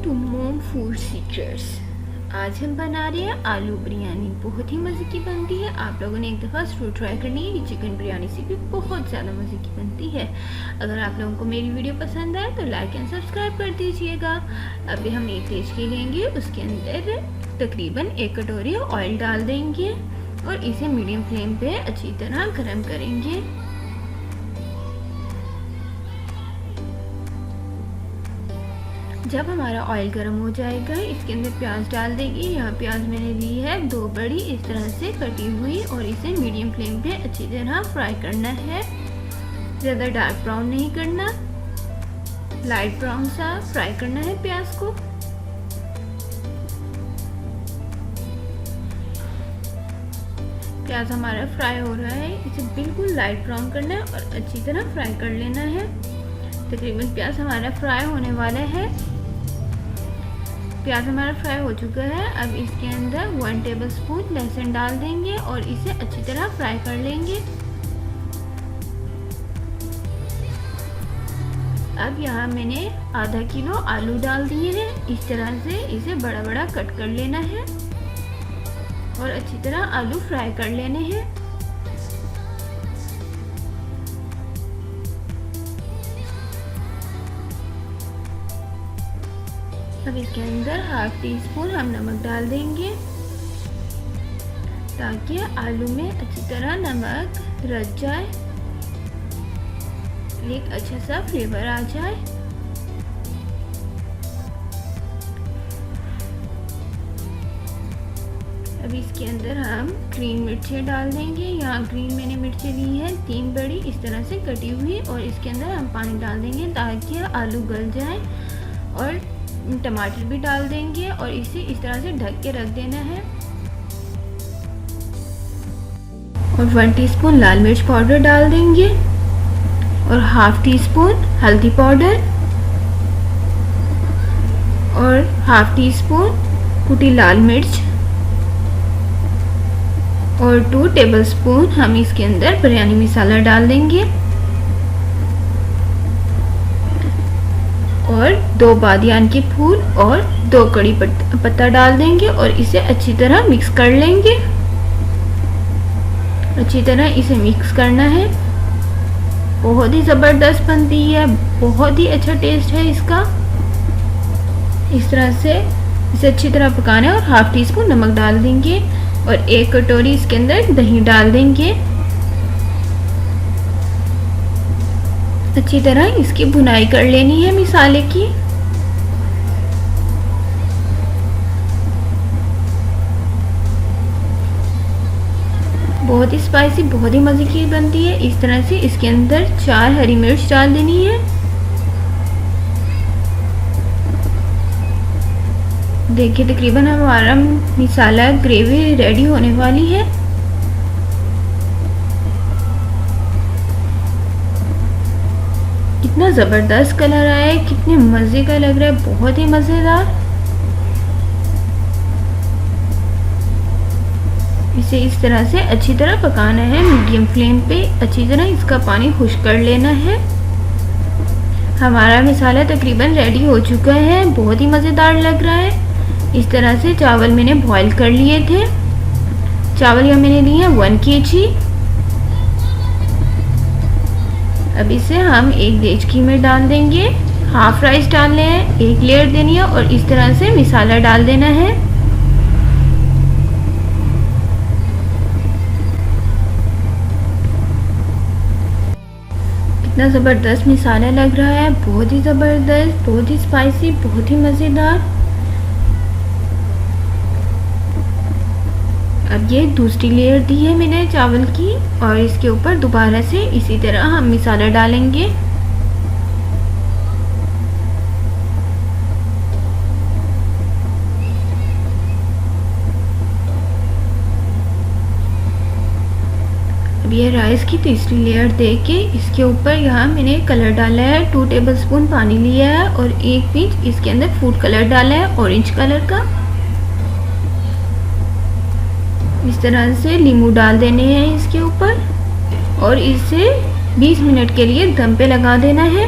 To मोम food secrets. आज हम बना रहे हैं आलू बिरयानी। बहुत ही मज़े की बनती है। आप लोगों ने एक दफ़ा ज़रूर ट्राई करनी है। ये चिकन बिरयानी से भी बहुत ज़्यादा मज़े की बनती है। अगर आप लोगों को मेरी वीडियो पसंद आए तो लाइक एंड सब्सक्राइब कर दीजिएगा। अभी हम एक देचकी लेंगे, उसके अंदर तकरीबन 1 कटोरी ऑयल डाल देंगे और इसे मीडियम फ्लेम पे अच्छी तरह गर्म करेंगे। जब हमारा ऑयल गर्म हो जाएगा, इसके अंदर प्याज डाल देंगे। यहाँ प्याज मैंने ली है 2 बड़ी, इस तरह से कटी हुई, और इसे मीडियम फ्लेम पे अच्छी तरह फ्राई करना है। ज़्यादा डार्क ब्राउन नहीं करना, लाइट ब्राउन सा फ्राई करना है प्याज को। प्याज हमारा फ्राई हो रहा है, इसे बिल्कुल लाइट ब्राउन करना है और अच्छी तरह फ्राई कर लेना है। तकरीबन प्याज हमारा फ्राई होने वाला है। प्याज हमारा फ्राई हो चुका है। अब इसके अंदर 1 टेबलस्पून लहसुन डाल देंगे और इसे अच्छी तरह फ्राई कर लेंगे। अब यहाँ मैंने आधा किलो आलू डाल दिए हैं। इस तरह से इसे बड़ा बड़ा कट कर लेना है और अच्छी तरह आलू फ्राई कर लेने हैं। अब इसके अंदर 1/2 टीस्पून हम नमक डाल देंगे ताकि आलू में अच्छी तरह नमक रच जाए, एक अच्छा सा फ्लेवर आ जाए। अब इसके अंदर हम ग्रीन मिर्चें डाल देंगे। यहाँ ग्रीन मैंने मिर्चें ली है 3 बड़ी, इस तरह से कटी हुई, और इसके अंदर हम पानी डाल देंगे ताकि आलू गल जाए, और टमाटर भी डाल देंगे और इसे इस तरह से ढक के रख देना है। और 1 टीस्पून लाल मिर्च पाउडर डाल देंगे और 1/2 टीस्पून हल्दी पाउडर और 1/2 टीस्पून कुटी लाल मिर्च और 2 टेबलस्पून हम इसके अंदर बिरयानी मसाला डाल देंगे और 2 बादियान के फूल और 2 कड़ी पत्ता डाल देंगे और इसे अच्छी तरह मिक्स कर लेंगे। अच्छी तरह इसे मिक्स करना है। बहुत ही ज़बरदस्त बनती है, बहुत ही अच्छा टेस्ट है इसका। इस तरह से इसे अच्छी तरह पकाना है और 1/2 टीस्पून नमक डाल देंगे और 1 कटोरी इसके अंदर दही डाल देंगे। अच्छी तरह इसकी भुनाई कर लेनी है मसाले की। बहुत ही स्पाइसी, बहुत ही मज़े की बनती है। इस तरह से इसके अंदर 4 हरी मिर्च डाल देनी है। देखिए तकरीबन हमारा मसाला ग्रेवी रेडी होने वाली है। कितना ज़बरदस्त कलर आया है, कितने मज़े का लग रहा है, बहुत ही मज़ेदार। इसे इस तरह से अच्छी तरह पकाना है मीडियम फ्लेम पे। अच्छी तरह इसका पानी खुश्क कर लेना है। हमारा मसाला तकरीबन रेडी हो चुका है, बहुत ही मज़ेदार लग रहा है। इस तरह से चावल मैंने बॉईल कर लिए थे। चावल यहाँ मैंने लिए हैं 1 kg। अब इसे हम एक देचकी में डाल देंगे। 1/2 राइस डालने हैं, 1 लेयर देनी है और इस तरह से मसाला डाल देना है। कितना ज़बरदस्त मसाला लग रहा है, बहुत ही ज़बरदस्त, बहुत ही स्पाइसी, बहुत ही मज़ेदार। अब ये दूसरी लेयर दी है मैंने चावल की और इसके ऊपर दोबारा से इसी तरह हम मसाला डालेंगे। अब ये राइस की तीसरी लेयर दे के इसके ऊपर यहाँ मैंने कलर डाला है। 2 टेबलस्पून पानी लिया है और 1 पिंच इसके अंदर फूड कलर डाला है, ऑरेंज कलर का। इस तरह से नींबू डाल देने हैं इसके ऊपर और इसे 20 मिनट के लिए दम पे लगा देना है।